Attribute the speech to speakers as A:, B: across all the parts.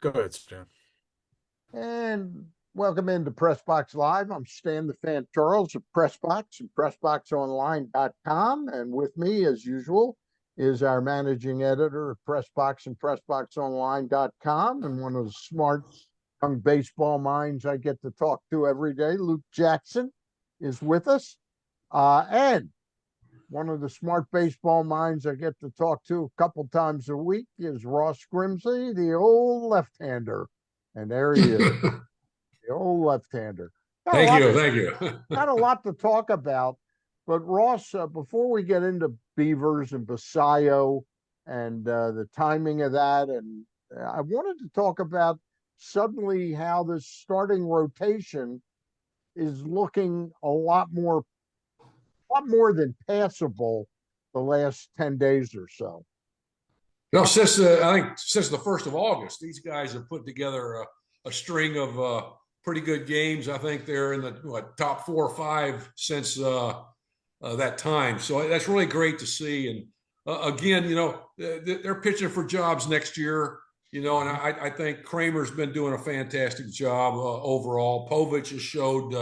A: Go ahead, Stan.
B: And welcome into Pressbox Live. I'm Stan the Fan Charles of Pressbox and PressBoxOnline.com. And with me, as usual, is our managing editor of Pressbox and PressBoxOnline.com and one of the smart young baseball minds I get to talk to every day. Luke Jackson is with us. And one of the smart baseball minds I get to talk to a couple times a week is Ross Grimsley, the old left-hander. And there he is, the old left-hander. Got a
C: Thank
B: lot,
C: you. Thank you.
B: got a lot to talk about. But Ross, before we get into Beavers and Basallo and the timing of that, and I wanted to talk about suddenly how this starting rotation is looking a lot more than passable the last 10 days or so.
C: Since I think since the 1st of August, these guys have put together a string of pretty good games. I think they're in the top 4 or 5 since that time. So that's really great to see. And again, they're pitching for jobs next year. And I think Kramer's been doing a fantastic job overall. Povich has showed,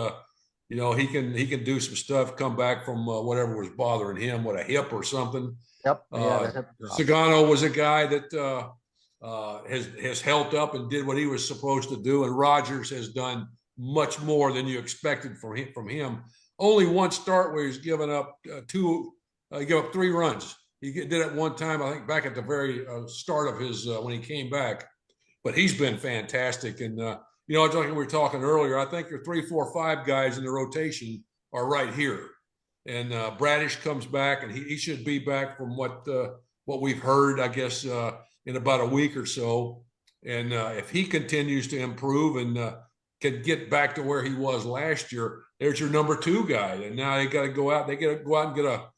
C: he can do some stuff, come back from whatever was bothering him, with a hip or something.
B: Yep.
C: Sagano was a guy that has held up and did what he was supposed to do, and Rogers has done much more than you expected from him. Only one start where he's given up he gave up 3 runs. He did it one time, I think, back at the very start of his when he came back. But he's been fantastic, and we were talking earlier. I think your 3, 4, 5 guys in the rotation are right here. And Bradish comes back, and he should be back from what we've heard, I guess, in about a week or so. And if he continues to improve and can get back to where he was last year, there's your number 2 guy. And now they got to go out. They got to go out and get a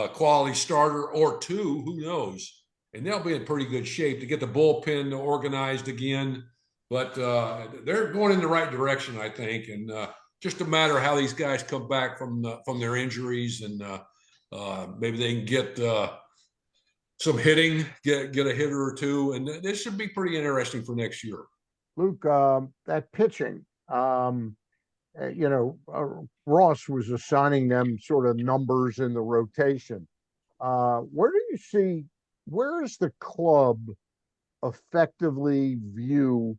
C: quality starter or 2. Who knows? And they'll be in pretty good shape to get the bullpen organized again. But they're going in the right direction, I think. And just a matter of how these guys come back from their injuries, and maybe they can get some hitting, get a hitter or 2, and this should be pretty interesting for next year.
B: Luke, that pitching, Ross was assigning them sort of numbers in the rotation. Where is the club effectively view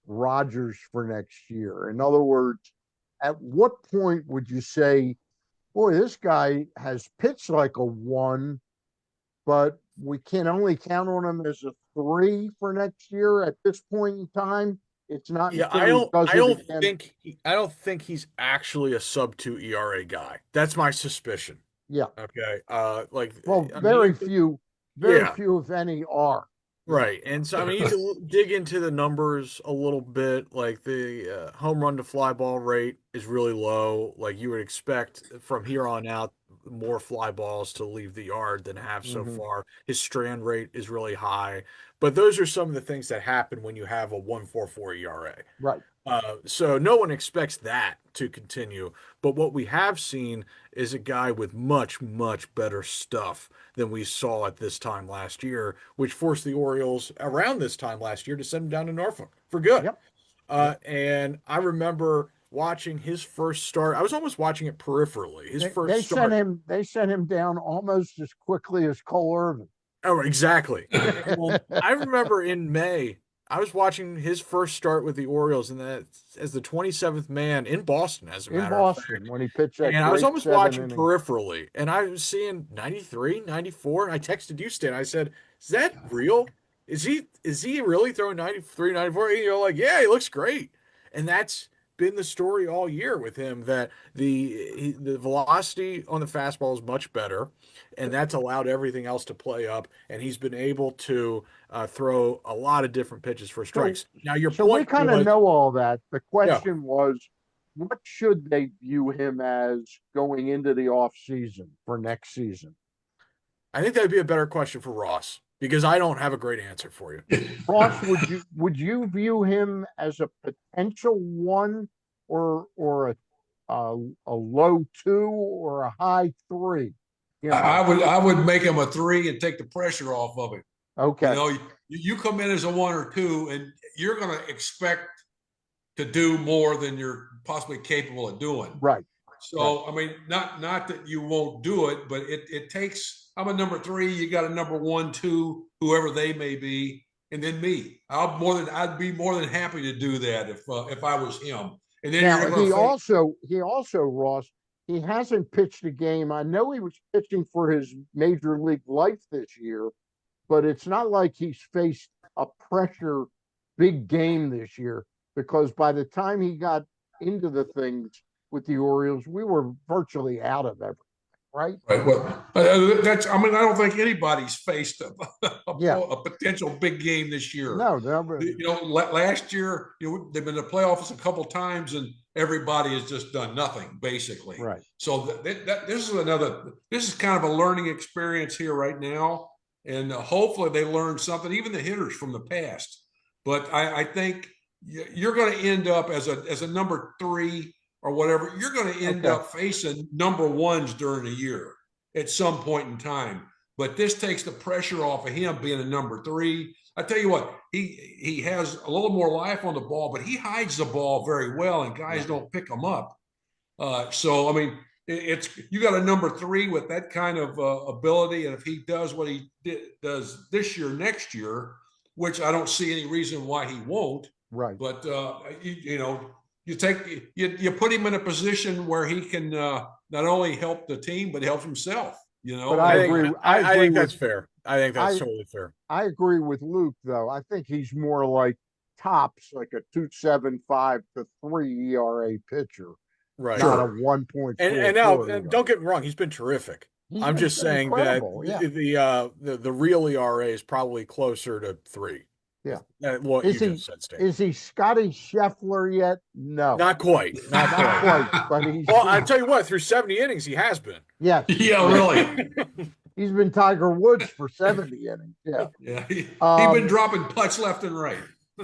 B: Rogers for next year? In other words, at what point would you say, boy, this guy has pitched like a 1, but we can only count on him as a 3 for next year at this point in time? It's not.
A: Yeah, I don't think he's actually a sub-2 ERA guy. That's my suspicion.
B: Yeah.
A: Okay.
B: Very few, if any, are.
A: Right. And so, I mean, you can dig into the numbers a little bit. Like the home run to fly ball rate is really low. Like you would expect from here on out, more fly balls to leave the yard than have so far. His strand rate is really high. But those are some of the things that happen when you have a 1.44 ERA.
B: Right.
A: So no one expects that to continue. But what we have seen is a guy with much, much better stuff than we saw at this time last year, which forced the Orioles around this time last year to send him down to Norfolk for good.
B: Yep.
A: And I remember watching his first start. I was almost watching it peripherally.
B: They sent him down almost as quickly as Cole Irvin.
A: Oh, exactly. Well, I remember in May, I was watching his first start with the Orioles, and that as the 27th man in Boston, as a matter of fact.
B: When he pitched that.
A: And I was almost watching peripherally, and I was seeing 93, 94. And I texted you, Stan. I said, "Is that real? Is he really throwing 93, 94?" And you're like, "Yeah, he looks great." And that's been the story all year with him, that the velocity on the fastball is much better, and that's allowed everything else to play up, and he's been able to throw a lot of different pitches for strikes. Now your point,
B: we kind of know all that. The question was, what should they view him as going into the off season for next season?
A: I think that'd be a better question for Ross, because I don't have a great answer for you.
B: Ross, would you view him as a potential 1 or a low 2 or a high 3?
C: I would make him a 3 and take the pressure off of him.
B: Okay.
C: You come in as a 1 or 2, and you're going to expect to do more than you're possibly capable of doing.
B: Right.
C: So, I mean, not that you won't do it, but it takes. I'm a number 3. You got a number 1, 2, whoever they may be, and then me. I'd be more than happy to do that if I was him. And then
B: Now
C: you're going to
B: he also Ross, he hasn't pitched a game. I know he was pitching for his major league life this year, but it's not like he's faced a pressure big game this year, because by the time he got into the things with the Orioles, we were virtually out of everything, right?
C: Right. Well, that's. I mean, I don't think anybody's faced a potential big game this year.
B: No,
C: Last year, they've been to playoffs a couple times, and everybody has just done nothing basically.
B: right.
C: So this is kind of a learning experience here right now, and hopefully they learn something. Even the hitters from the past, but I think you're going to end up as a number 3 or whatever. You're going to end up facing number 1s during the year at some point in time. But this takes the pressure off of him being a number 3. I tell you what, he has a little more life on the ball, but he hides the ball very well, and guys don't pick him up. So I mean, you got a number 3 with that kind of ability, and if he does what he does this year, next year, which I don't see any reason why he won't.
B: Right.
C: But you put him in a position where he can not only help the team but help himself.
B: But I agree.
A: I think that's fair. I think that's totally fair.
B: I agree with Luke, though. I think he's more like tops, like a 2.75 to 3 ERA pitcher,
A: Right?
B: not a 1.4.
A: And now, don't get me wrong, he's been terrific. I'm just saying that the real ERA is probably closer to 3.
B: Yeah.
A: What you just said, Stan.
B: Is he Scotty Scheffler yet? No.
A: Not quite. Not quite.
B: But he's
A: I tell you what, through 70 innings, he has been.
B: Yes.
C: Yeah, really.
B: He's been Tiger Woods for 70 innings. Yeah.
C: Yeah. He's been dropping putts left and right.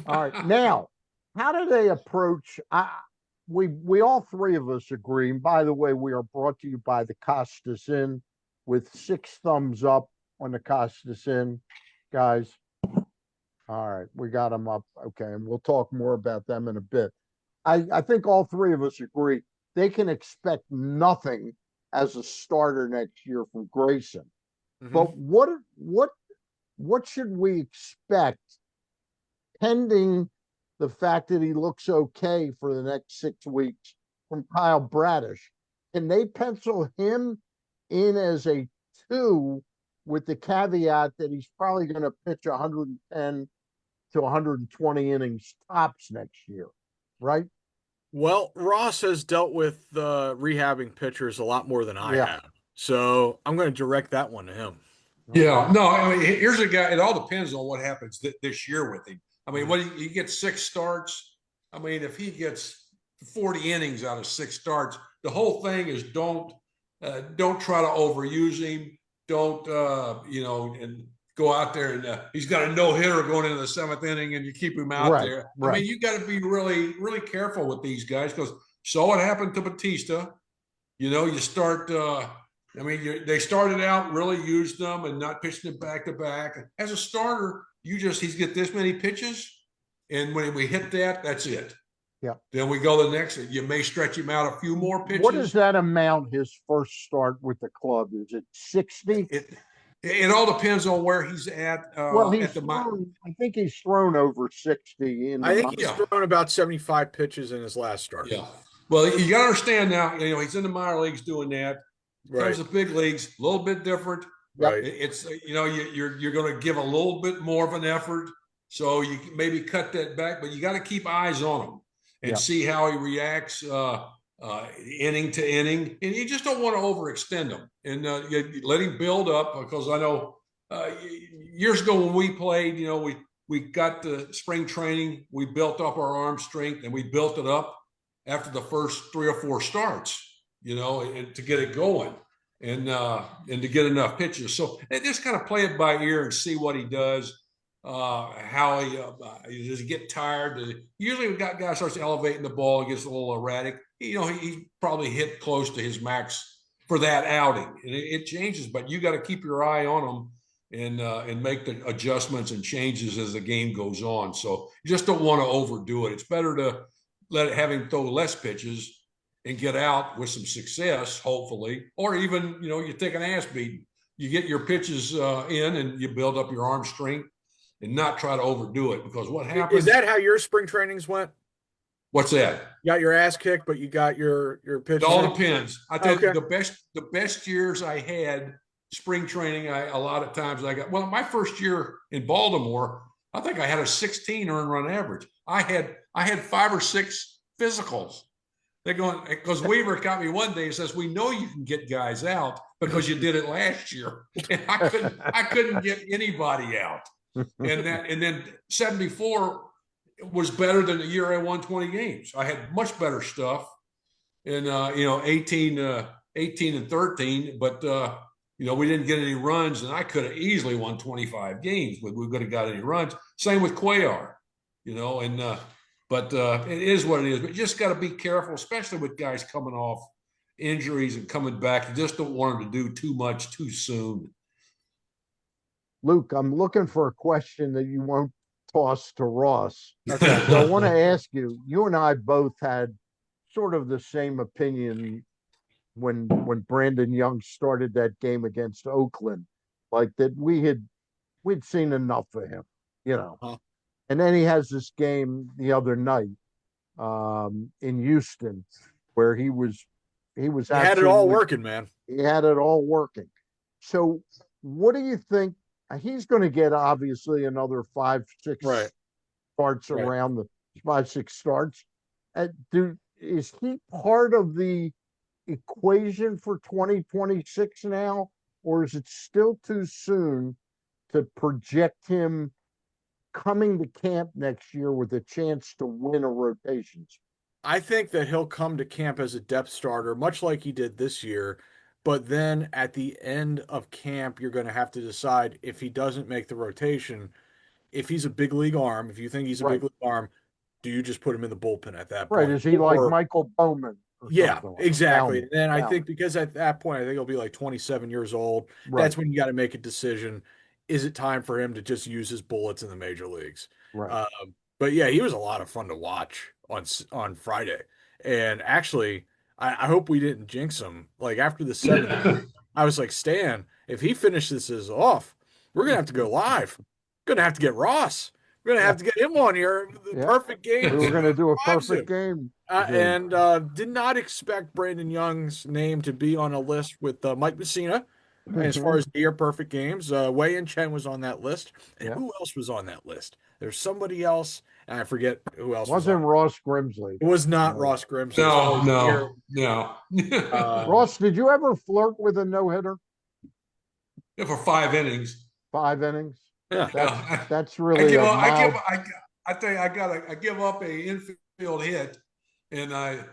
B: All right. Now, how do they approach? We all 3 of us agree. And by the way, we are brought to you by the Costas Inn with 6 thumbs up on the Costas Inn, guys. All right, we got them up. Okay, and we'll talk more about them in a bit. I think all 3 of us agree they can expect nothing as a starter next year from Grayson. Mm-hmm. But what should we expect pending the fact that he looks okay for the next 6 weeks from Kyle Bradish? Can they pencil him in as a 2 with the caveat that he's probably going to pitch 110 to 120 innings tops next year, right?
A: Well, Ross has dealt with rehabbing pitchers a lot more than I have. So I'm going to direct that one to him.
C: Yeah, no, I mean, here's a guy. It all depends on what happens this year with him. I mean, when he gets 6 starts, I mean, if he gets 40 innings out of 6 starts, the whole thing is don't try to overuse him. Don't, and go out there and he's got a no-hitter going into the 7th inning and you keep him out there. Right. I mean, you got to be really, really careful with these guys because saw what happened to Batista. You start, they started out, really used them and not pitching it back-to-back. As a starter, he's get this many pitches, and when we hit that, that's it.
B: Yeah.
C: Then we go the next. You may stretch him out a few more pitches.
B: What does that amount his first start with the club? Is it 60?
C: It all depends on where he's at.
B: I think he's thrown over 60.
A: I think he's thrown about 75 pitches in his last start.
C: Yeah. Well, you got to understand now. He's in the minor leagues doing that.
A: Right.
C: Comes the big leagues, a little bit different.
A: Right.
C: It's you're going to give a little bit more of an effort, so you can maybe cut that back. But you got to keep eyes on him and see how he reacts inning to inning. And you just don't want to overextend him. And you let him build up because I know years ago when we played, we got the spring training, we built up our arm strength and we built it up after the first 3 or 4 starts, and to get it going and to get enough pitches. So just kind of play it by ear and see what he does. How he does he get tired? Usually, when a guy starts elevating the ball and gets a little erratic, he probably hit close to his max for that outing, and it changes. But you got to keep your eye on him and make the adjustments and changes as the game goes on. So you just don't want to overdo it. It's better to have him throw less pitches and get out with some success, hopefully, or even, you take an ass beating. You get your pitches in and you build up your arm strength and not try to overdo it, because what
A: Is
C: happens?
A: that how your spring trainings went?
C: What's that?
A: You got your ass kicked, but you got your
C: It
A: pitches
C: all
A: in?
C: depends. I tell you,
A: Okay.
C: the best years I had spring training, a lot of times I got, well, my first year in Baltimore, I think I had a 16 earned run average. I had 5 or 6 physicals. They're going, because Weaver got me one day and says, "We know you can get guys out because you did it last year." And I couldn't get anybody out. And then 74 was better than the year I won 20 games. I had much better stuff in 18 and 13, but we didn't get any runs, and I could have easily won 25 games, but we could have got any runs. Same with Cuellar, but it is what it is. But you just got to be careful, especially with guys coming off injuries and coming back. You just don't want them to do too much too soon.
B: Luke, I'm looking for a question that you won't toss to Ross.
A: Okay.
B: So I want to ask you, you and I both had sort of the same opinion when Brandon Young started that game against Oakland, like that we'd seen enough of him,
A: Huh.
B: And then he has this game the other night in Houston where he was
A: You had it all working, man.
B: he had it all working. So what do you think? He's going to get obviously another 5, 6
A: Right.
B: starts
A: Right.
B: around the 5, 6 starts. Is he part of the equation for 2026 now, or is it still too soon to project him coming to camp next year with a chance to win a rotation spot?
A: I think that he'll come to camp as a depth starter, much like he did this year. But then at the end of camp, you're going to have to decide if he doesn't make the rotation, if he's a big league arm, if you think he's a
B: Right,
A: big league arm, do you just put him in the bullpen at that
B: right.
A: point?
B: Is he like
A: Or
B: Michael Bowman or
A: yeah,
B: something like
A: exactly.
B: Bowman?
A: And then I
B: Bowman.
A: think because at that point, I think he'll be like 27 years old.
B: Right,
A: That's when you got to make a decision. Is it time for him to just use his bullets in the major leagues?
B: right.
A: Uh, but yeah, he was a lot of fun to watch on Friday. And actually, I hope we didn't jinx him. Like after the 7th, I was like, Stan, if he finishes this off, we're gonna have to go live. Gonna have to get Ross. We're gonna
B: Yeah,
A: have to get him on here. The
B: yeah.
A: perfect
B: We
A: games.
B: were going to do a
A: Lives
B: perfect
A: him.
B: game.
A: And did not expect Brandon Young's name to be on a list with Mike Messina as far as near perfect games. Wei and Chen was on that list. And
B: Yeah,
A: who else was on that list? There's somebody else, and I forget who else was on.
B: wasn't Ross Grimsley.
A: It was not
B: No.
A: Ross Grimsley as far
C: No,
A: as near.
C: no.
B: Ross, did you ever flirt with a no hitter?
C: Yeah, for 5 innings.
B: 5 innings.
A: Yeah.
B: That's really a mild.
C: I tell you, I give up a infield hit, and I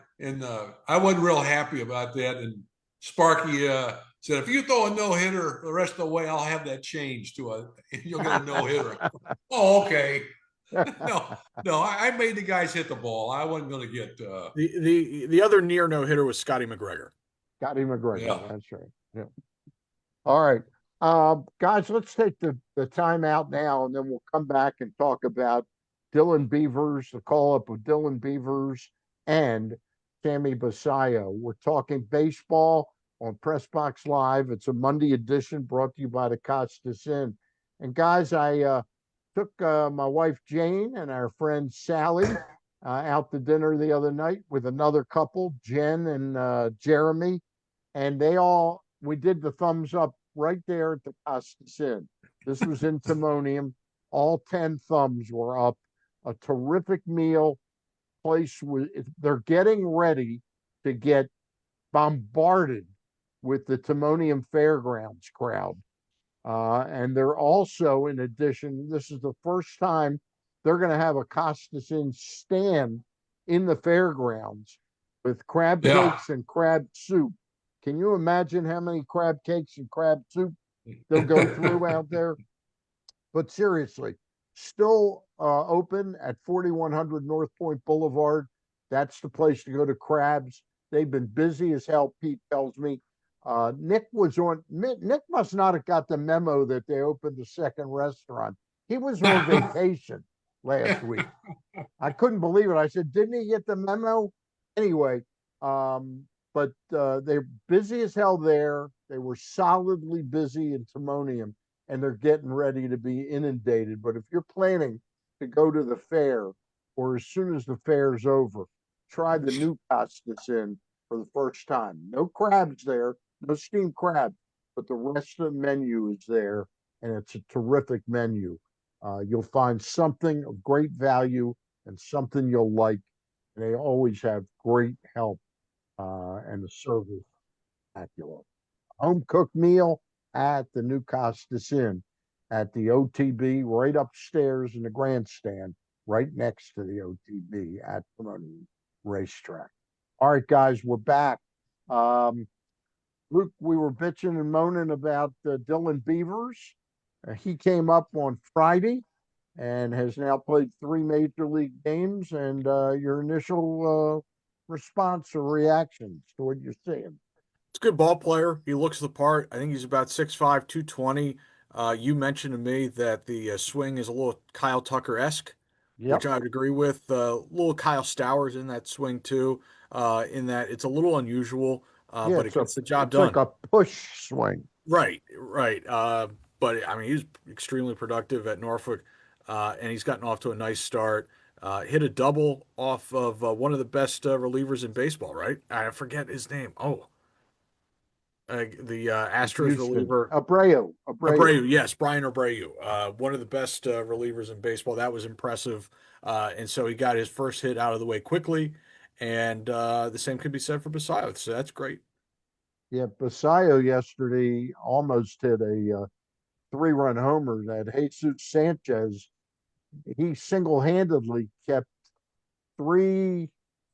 C: wasn't real happy about that. And Sparky said, "If you throw a no hitter the rest of the way, I'll have that changed to you'll get a no hitter." Oh, okay. No, I made the guys hit the ball. I wasn't going to get.
A: The other near no hitter was Scotty McGregor.
B: Scotty McGregor.
C: Yeah.
B: That's right. Yeah. All right. Guys, let's take the time out now, and then we'll come back and talk about Dylan Beavers, the call up of Dylan Beavers and Sammy Basallo. We're talking baseball on Press Box Live. It's a Monday edition brought to you by the Costas Inn. And guys, I took my wife Jane and our friend Sally out to dinner the other night with another couple, Jen and Jeremy, and we did the thumbs up right there at the Costas Inn. This was in Timonium. All 10 thumbs were up. A terrific meal. They're getting ready to get bombarded with the Timonium Fairgrounds crowd. And they're also, in addition, this is the first time they're going to have a Costas Inn stand in the fairgrounds with crab cakes and crab soup. Can you imagine how many crab cakes and crab soup they'll go through out there? But seriously, still open at 4100 North Point Boulevard. That's the place to go to crabs. They've been busy as hell, Pete tells me. Nick was on. Nick must not have got the memo that they opened the second restaurant. He was on vacation last week. I couldn't believe it. I said, "Didn't he get the memo?" Anyway, but they're busy as hell there. They were solidly busy in Timonium, and they're getting ready to be inundated. But if you're planning to go to the fair, or as soon as the fair's over, try the new Costas Inn for the first time. No crabs there, no steamed crab, but the rest of the menu is there, and it's a terrific menu. You'll find something of great value and something you'll like. And they always have great help, and the service spectacular. Home cooked meal at the New Costas Inn at the OTB, right upstairs in the grandstand, right next to the OTB at Pomona Racetrack. All right, guys, we're back. Luke, we were bitching and moaning about Dylan Beavers. He came up on Friday and has now played 3 major league games. And your initial response or reactions to what you're seeing?
A: It's a good ball player. He looks the part. I think he's about 6'5", 220. You mentioned to me that the swing is a little Kyle Tucker-esque, which
B: Yep.
A: I would agree with. Little Kyle Stowers in that swing too, in that it's a little unusual,
B: Yeah,
A: but it gets the job
B: it's like
A: done.
B: a push swing.
A: Right, right. But I mean, he was extremely productive at Norfolk, and he's gotten off to a nice start. Hit a double off of one of the best relievers in baseball, right? I forget his name. Oh, the Astros
B: Houston.
A: reliever.
B: Abreu.
A: Abreu, yes, Brian Abreu, one of the best relievers in baseball. That was impressive, and so he got his first hit out of the way quickly, and the same could be said for Basallo. So that's great.
B: Yeah, Basallo yesterday almost hit a 3-run homer that Jesus Sanchez. He single-handedly kept 3,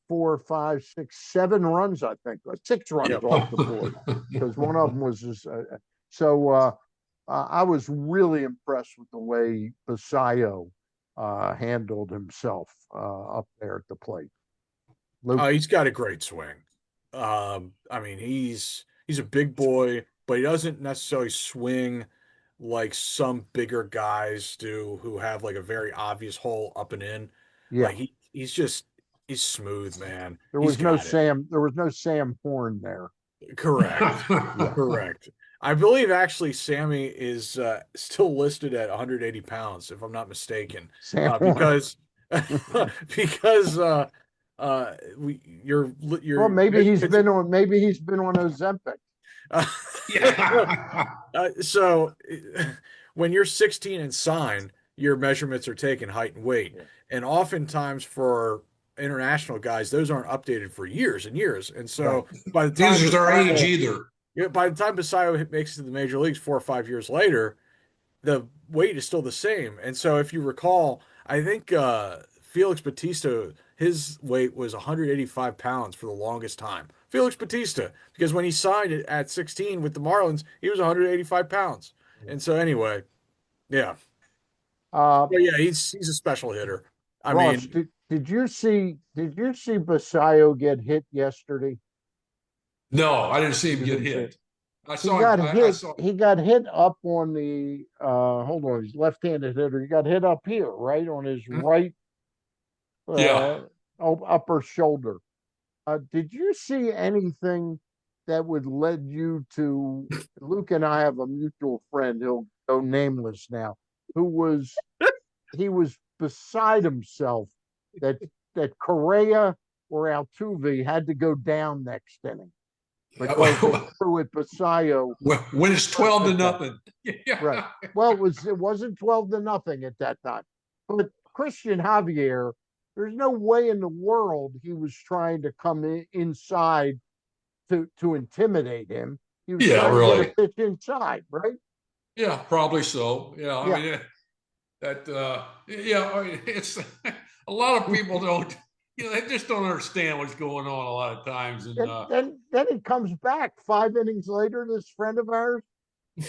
B: 4, 5, 6, 7 runs, I think, 6 runs
A: Yep.
B: off the board because one of them was just, so. I was really impressed with the way Basallo handled himself up there at the plate. Luke,
A: He's got a great swing. I mean, he's a big boy, but he doesn't necessarily swing like some bigger guys do who have like a very obvious hole up and in.
B: yeah,
A: Like he's just he's smooth, man.
B: there
A: He's
B: was no
A: got it.
B: Sam. There was no Sam Horn there.
A: Correct.
B: Yeah,
A: Correct. I believe actually Sammy is still listed at 180 pounds, if I'm not mistaken,
B: Sam Horn.
A: because because
B: Well,
A: your
B: maybe he's
A: measurements.
B: been on. Maybe he's been on Ozempic.
C: Yeah.
A: So when you're 16 and sign, your measurements are taken height and weight,
B: Yeah.
A: and oftentimes for international guys, those aren't updated for years and years, and
B: Right.
A: so by the time
C: These is our age
A: Basallo,
C: either.
A: yeah, by the time Basallo makes it to the major leagues 4 or 5 years later, the weight is still the same. And so if you recall, I think Felix Batista, his weight was 185 pounds for the longest time. Felix Batista, because when he signed it at 16 with the Marlins, he was 185 pounds. And so anyway, yeah.
B: Uh,
A: But yeah, he's a special hitter. I
B: Ross,
A: mean,
B: did you see Basallo get hit yesterday?
C: No, I didn't see him
B: You
C: get
B: didn't see it.
C: hit. I
B: He
C: saw him.
B: got
C: I
B: hit.
C: saw.
B: He got hit up on the hold on, he's left-handed hitter. He got hit up here, right on his
C: Hmm?
B: right
C: Yeah.
B: uh upper shoulder. Did you see anything that would lead you to Luke and I have a mutual friend, he'll go nameless now, who was he was beside himself that Correa or Altuve had to go down next inning because they threw at Basallo.
C: When it's 12 to nothing.
B: Right.
C: Yeah.
B: Well, it wasn't 12-0 at that time. But Christian Javier, there's no way in the world he was trying to come inside to intimidate him. He was
C: Yeah,
B: trying to get a
C: really.
B: pitch inside, right?
C: Yeah, probably so. Yeah, I
B: Yeah.
C: mean yeah, I mean, it's a lot of people don't, they just don't understand what's going on a lot of times. And
B: Then he comes back 5 innings later, this friend of ours,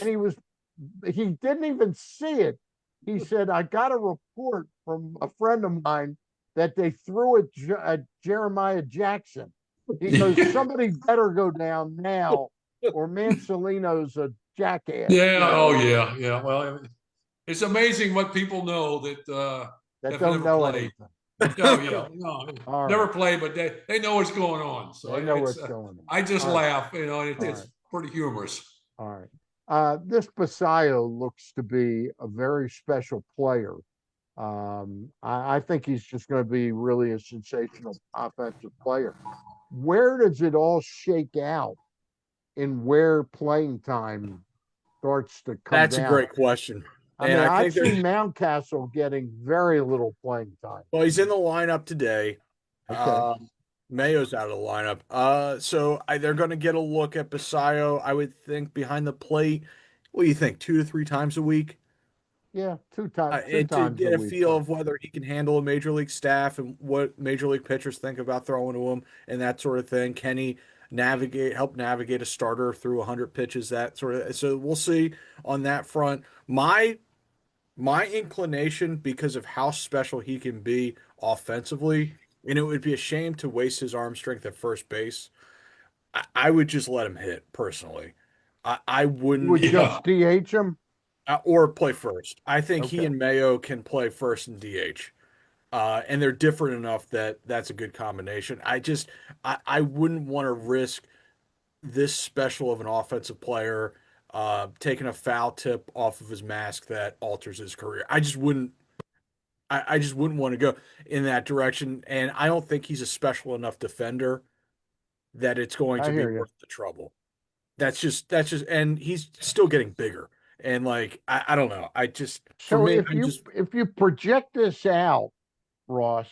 B: and he didn't even see it. He said, I got a report from a friend of mine that they threw at Jeremiah Jackson. He goes, somebody better go down now or Mansolino's a jackass.
C: Yeah. Oh, yeah. Yeah. Well, it's amazing what people know that
B: That
C: have
B: don't
C: never
B: know
C: played.
B: anything.
C: Oh, yeah. No,
B: All
C: never
B: right.
C: played, but they know what's going on. So
B: They know what's going on.
C: I just
B: All right.
C: laugh.
B: All
C: It's
B: right.
C: pretty humorous.
B: All right. This Basallo looks to be a very special player. I think he's just going to be really a sensational offensive player. Where does it all shake out in where playing time starts to come
A: That's a
B: down?
A: great question.
B: I
A: And
B: mean,
A: I
B: I've
A: think there's,
B: seen Mountcastle getting very little playing time.
A: well, he's in the lineup today.
B: Okay.
A: Mayo's out of the lineup. They're going to get a look at Basayo, I would think, behind the plate. What do you think? 3 times a week?
B: Yeah, two
A: And to
B: times a
A: get a
B: week.
A: feel of whether he can handle a major league staff and what major league pitchers think about throwing to him and that sort of thing. Can he help navigate a starter through 100 pitches, that sort of. So we'll see on that front. My inclination, because of how special he can be offensively, and it would be a shame to waste his arm strength at first base. I would just let him hit personally. I
B: You
A: wouldn't
B: would
C: Yeah.
B: just DH him?
A: or play first. I think he
B: Okay.
A: and Mayo can play first and DH. And they're different enough that that's a good combination. I wouldn't want to risk this special of an offensive player taking a foul tip off of his mask that alters his career. I just wouldn't want to go in that direction. And I don't think he's a special enough defender that it's going
B: I
A: to be
B: hear you.
A: worth the trouble. And he's still getting bigger. And like, I don't know. For
B: So
A: me, I'm just,
B: if you project this out, Ross,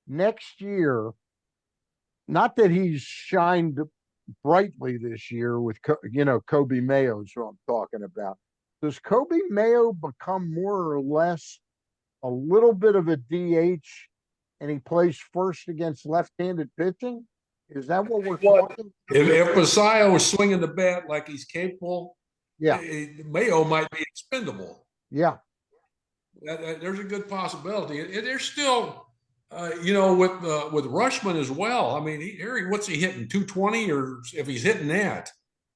B: next year, not that he's shined brightly this year with Kobe Mayo is who I'm talking about. Does Kobe Mayo become more or less a little bit of a DH and he plays first against left-handed pitching? Is that what we're
C: What
B: talking?
C: if Basayo was swinging the bat like he's capable?
B: Yeah,
C: Mayo might be expendable.
B: yeah.
C: There's a good possibility. There's still, with Rushman as well. I mean, what's he hitting, 220, or if he's hitting that,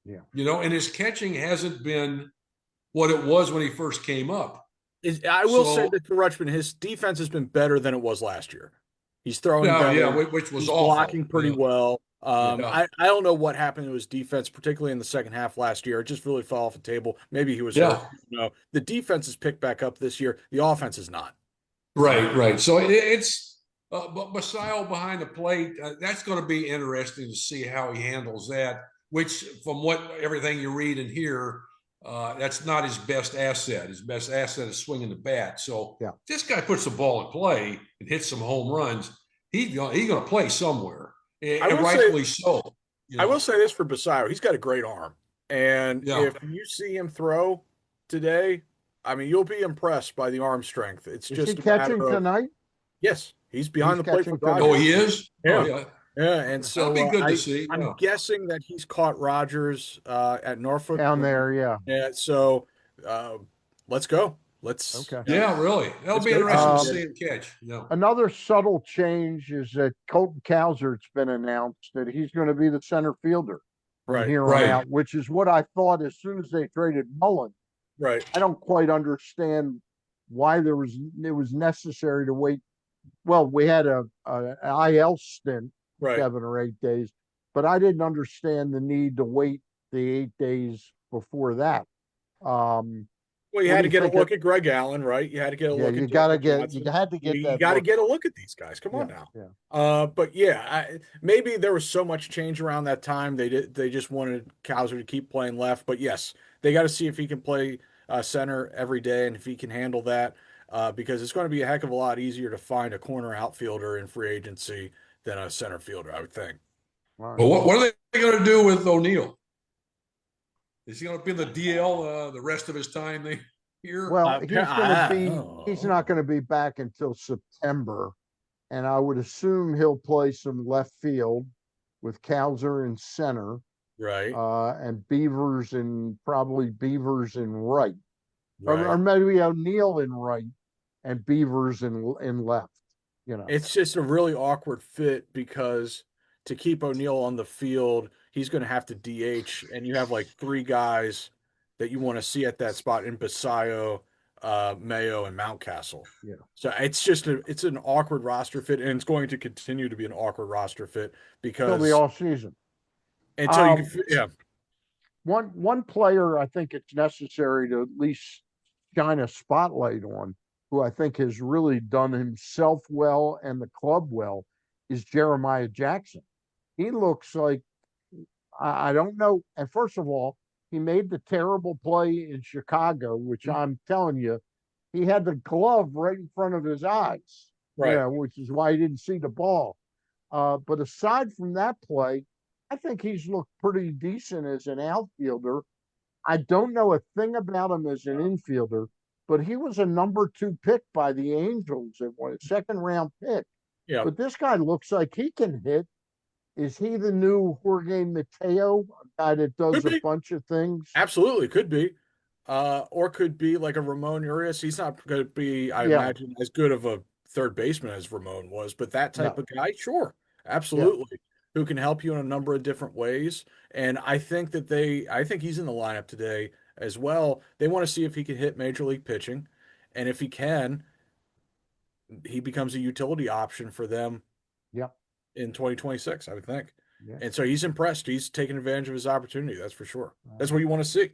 B: Yeah.
C: and his catching hasn't been what it was when he first came up.
A: I will say
C: So,
A: that for Rutschman, his defense has been better than it was last year. He's throwing
C: yeah,
A: better.
C: which was
A: He's
C: awful.
A: blocking pretty well.
C: Yeah,
A: I don't know what happened to his defense, particularly in the second half last year. It just really fell off the table. Maybe he was hurt.
C: yeah.
A: No, the defense has picked back up this year. The offense is not.
C: Right. So it's but Basayo behind the plate. That's going to be interesting to see how he handles that. Which, from what everything you read and hear, that's not his best asset. His best asset is swinging the bat. So
B: Yeah.
C: this guy puts the ball in play and hits some home runs. He's going to play somewhere,
A: I
C: and
A: will say
C: rightfully so.
A: I will say this for Basayo. He's got a great arm. And
C: Yeah.
A: if you see him throw today, I mean, you'll be impressed by the arm strength. It's
B: Is he
A: just a matter
B: catching
A: of,
B: tonight?
A: yes, he's behind
B: He's
A: the plate for
B: catching tonight.
C: Oh,
A: Dodgers.
C: he is. Oh,
A: Yeah.
C: yeah.
A: Yeah, and
C: That'll
A: so
C: be good to see.
A: I'm
C: Yeah.
A: guessing that he's caught Rogers at Norfolk.
B: Down there, yeah.
A: Yeah, so uh, let's go. Let's
B: Okay.
C: Yeah, really. That'll
A: let's
C: be
A: get it
C: interesting to
A: done.
C: see him catch. Yeah.
B: Another subtle change is that Colton Cowsert's been announced that he's going to be the center fielder from
A: Right,
B: here on
C: Right.
B: out, which is what I thought as soon as they traded Mullen.
A: right.
B: I don't quite understand why it was necessary to wait. Well, we had an IL stint,
A: Right.
B: 7 or 8 days, but I didn't understand the need to wait the 8 days before that.
A: Well, you
B: What
A: had
B: do
A: to
B: you
A: get a
B: think?
A: look at Greg Allen, right? You had to get a
B: Yeah,
A: look
B: you
A: at
B: gotta
A: Daniel
B: get
A: Johnson.
B: you had to get
A: You
B: that
A: got to
B: look.
A: get a look at these guys. Come on
B: Yeah,
A: now.
B: yeah.
A: But yeah, maybe there was so much change around that time. They just wanted Cowser to keep playing left. But yes, they got to see if he can play center every day and if he can handle that. Because it's going to be a heck of a lot easier to find a corner outfielder in free agency than a center fielder, I would think.
B: All right.
C: But what are they going to do with O'Neill? Is he going to be in the DL the rest of his time here?
B: Well, he's
A: Oh,
B: not going to be back until September, and I would assume he'll play some left field with Cowser in center,
A: right,
B: and probably Beavers in right,
A: right.
B: or maybe O'Neill in right and Beavers in left.
A: It's just a really awkward fit because to keep O'Neill on the field, he's going to have to DH, and you have like three guys that you want to see at that spot in Basallo, Mayo, and Mountcastle.
B: Yeah.
A: So it's an awkward roster fit, and it's going to continue to be an awkward roster fit
B: Till the
A: because
B: off season.
A: until you can, yeah,
B: One player I think it's necessary to at least shine a spotlight on, who I think has really done himself well and the club well, is Jeremiah Jackson. He looks like, I don't know. And first of all, he made the terrible play in Chicago, which I'm telling you, he had the glove right in front of his eyes,
A: right.
B: which is why he didn't see the ball. But aside from that play, I think he's looked pretty decent as an outfielder. I don't know a thing about him as an infielder, but he was a number 2 pick by the Angels at a second round pick.
A: Yeah,
B: But this guy looks like he can hit. Is he the new Jorge Mateo, a guy that does
A: could
B: a
A: be.
B: bunch of things?
A: Absolutely, could be. Or could be like a Ramon Urias. He's not going to be, I
B: Yeah,
A: imagine, as good of a third baseman as Ramon was, but that type
B: no,
A: of guy, sure,
B: yeah,
A: absolutely, who can help you in a number of different ways. And I think he's in the lineup today as well. They want to see if he can hit major league pitching, and if he can, he becomes a utility option for them
B: yeah,
A: in 2026, I would think.
B: yeah.
A: And so he's impressed. He's taking advantage of his opportunity. That's for sure. That's
B: Uh,
A: what you want to see.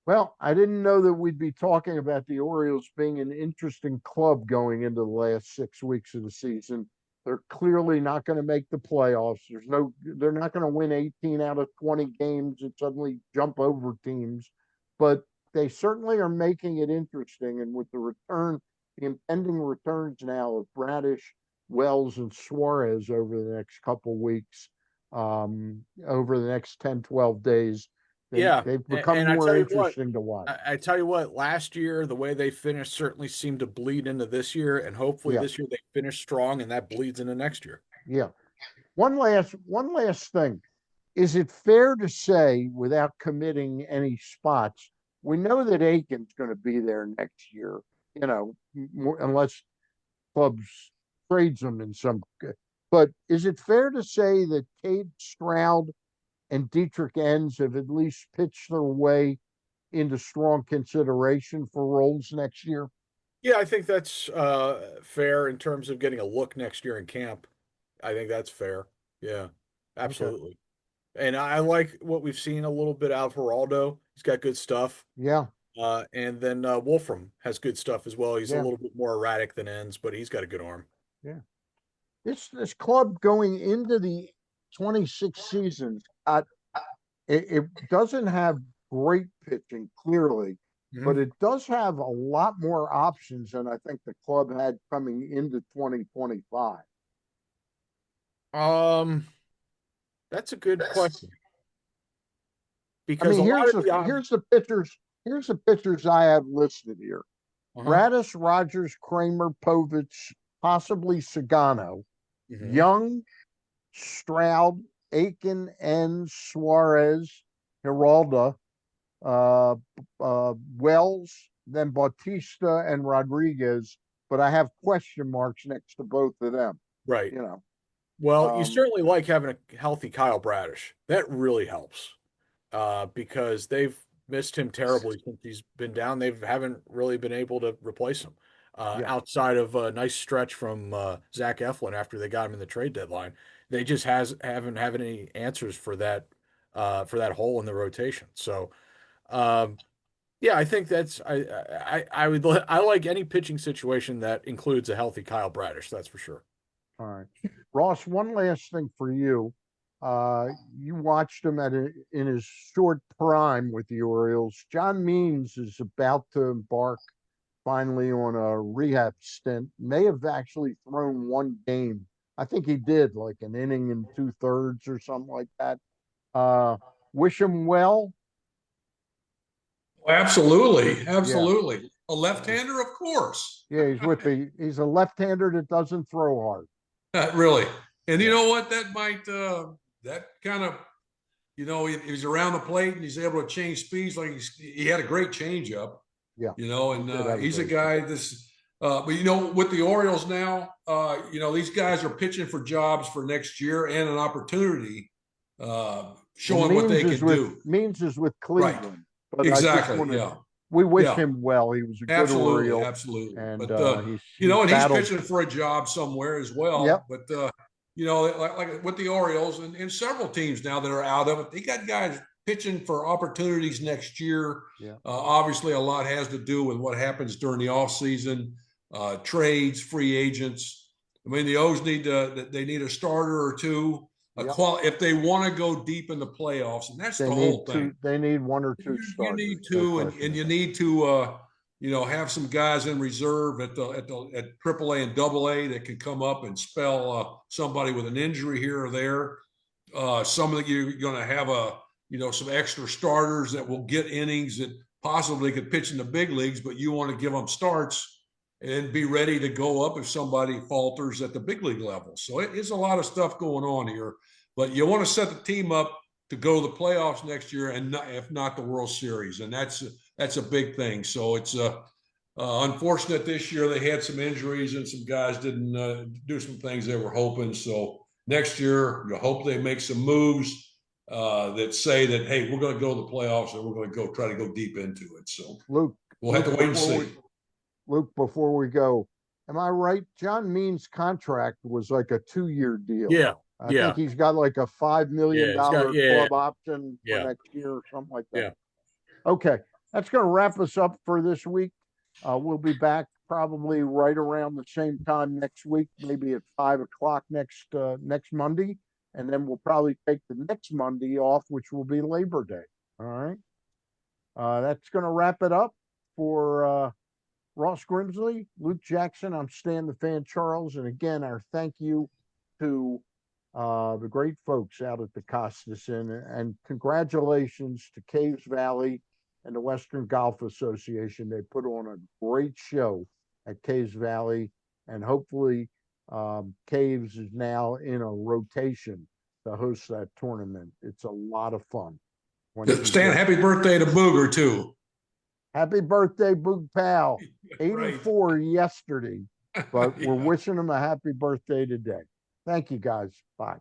B: Well, I didn't know that we'd be talking about the Orioles being an interesting club going into the last 6 weeks of the season. They're clearly not going to make the playoffs. They're not going to win 18 out of 20 games and suddenly jump over teams, but they certainly are making it interesting. And with the impending returns now of Bradish, Wells, and Suarez over the next couple weeks, over the next 10, 12 days,
A: Yeah,
B: they've become
A: and I
B: more
A: tell you what,
B: interesting to watch.
A: I tell you what, last year the way they finished certainly seemed to bleed into this year, and hopefully
B: Yeah,
A: this year they finish strong, and that bleeds into next year.
B: yeah. One last thing. Is it fair to say, without committing any spots, we know that Aiken's going to be there next year, unless clubs trades him in some. But is it fair to say that Cade Stroud and Dietrich Enns have at least pitched their way into strong consideration for roles next year?
A: Yeah, I think that's fair in terms of getting a look next year in camp. I think that's fair. Yeah,
B: Okay.
A: absolutely. And I like what we've seen a little bit out of Geraldo. He's got good stuff.
B: Yeah.
A: And then Wolfram has good stuff as well. He's a
B: Yeah.
A: little bit more erratic than Ends, but he's got a good arm.
B: Yeah. This club going into the 26 seasons, it doesn't have great pitching clearly, but
A: Mhm.
B: it does have a lot more options than I think the club had coming into 2025.
A: Um, that's a good question
B: I
A: because
B: mean,
A: a lot of the
B: here's the pitchers I have listed here:
A: uh-huh.
B: Radis, Rogers, Kramer, Povich, possibly Sagano,
A: Hmm.
B: Young, Stroud, Aiken, and Suarez, Giralda, uh, Wells, then Bautista and Rodriguez, but I have question marks next to both of them.
A: Right.
B: You know,
A: Well, you
B: um,
A: certainly like having a healthy Kyle Bradish. That really helps because they've missed him terribly since he's been down. They haven't really been able to replace him
B: yeah,
A: outside of a nice stretch from Zach Eflin after they got him in the trade deadline. They just haven't have any answers for that hole in the rotation. So um, yeah, I think that's I like any pitching situation that includes a healthy Kyle Bradish. That's for sure.
B: all right. Ross, one last thing for you. You watched him in his short prime with the Orioles. John Means is about to embark finally on a rehab stint. May have actually thrown one game. I think he did, like an inning and 2/3 or something like that. Uh, wish him well.
C: Absolutely,
B: Yeah,
C: absolutely. A left-hander, of course.
B: yeah. He's a left-hander that doesn't throw hard.
C: Really. And you
B: Yeah,
C: know what? That might that kind of he's around the plate and he's able to change speeds. Like he had a great changeup,
B: yeah. He
C: and
B: did have a
C: he's a
B: great
C: guy
B: change.
C: this. But with the Orioles now, these guys are pitching for jobs for next year and an opportunity showing what they can do.
B: Means is with
C: Right.
B: Cleveland. But
C: Exactly. Yeah.
B: we wish
C: Yeah.
B: him well. He was a good
C: Absolutely.
B: Oriole.
C: Absolutely.
B: And
C: But,
B: he's
C: and he's
B: battled.
C: pitching for a job somewhere as well.
B: Yep.
C: But, like with the Orioles and several teams now that are out of it, they got guys pitching for opportunities next year.
B: Yeah.
C: Obviously, a lot has to do with what happens during the offseason, trades, free agents. I mean, the O's need a starter or two.
B: Yep.
C: If they want to go deep in the playoffs, and that's
B: They
C: the
B: need
C: whole thing.
B: they need one or two
C: You
B: starters.
C: need
B: No
C: to, and
B: question
C: you
B: about it.
C: need to, have some guys in reserve at AAA and AA that can come up and spell somebody with an injury here or there. Some of you're going to have some extra starters that will get innings that possibly could pitch in the big leagues, but you want to give them starts and be ready to go up if somebody falters at the big league level. So it's a lot of stuff going on here, but you want to set the team up to go to the playoffs next year, and if not the World Series, and that's a big thing. So it's unfortunate this year they had some injuries and some guys didn't do some things they were hoping. So next year, you hope they make some moves that say that, hey, we're going to go to the playoffs and we're going to go try to go deep into it. So
B: Luke,
C: we'll have to wait and see.
B: Luke, before we go, am I right? John Means' contract was like a 2-year deal.
A: Yeah.
B: I think he's got like a $5 million club option for next year or something like that.
A: Yeah.
B: Okay. That's going to wrap us up for this week. We'll be back probably right around the same time next week, maybe at 5:00 next Monday. And then we'll probably take the next Monday off, which will be Labor Day. All right. That's going to wrap it up for Ross Grimsley, Luke Jackson. I'm Stan the Fan Charles. And again, our thank you to the great folks out at the Costas Inn, and congratulations to Caves Valley and the Western Golf Association. They put on a great show at Caves Valley, and hopefully Caves is now in a rotation to host that tournament. It's a lot of fun.
C: Stan, happy birthday to Booger too.
B: Happy birthday, Boog Pal. 84
C: Right.
B: yesterday, but we're wishing him a happy birthday today. Thank you, guys. Bye.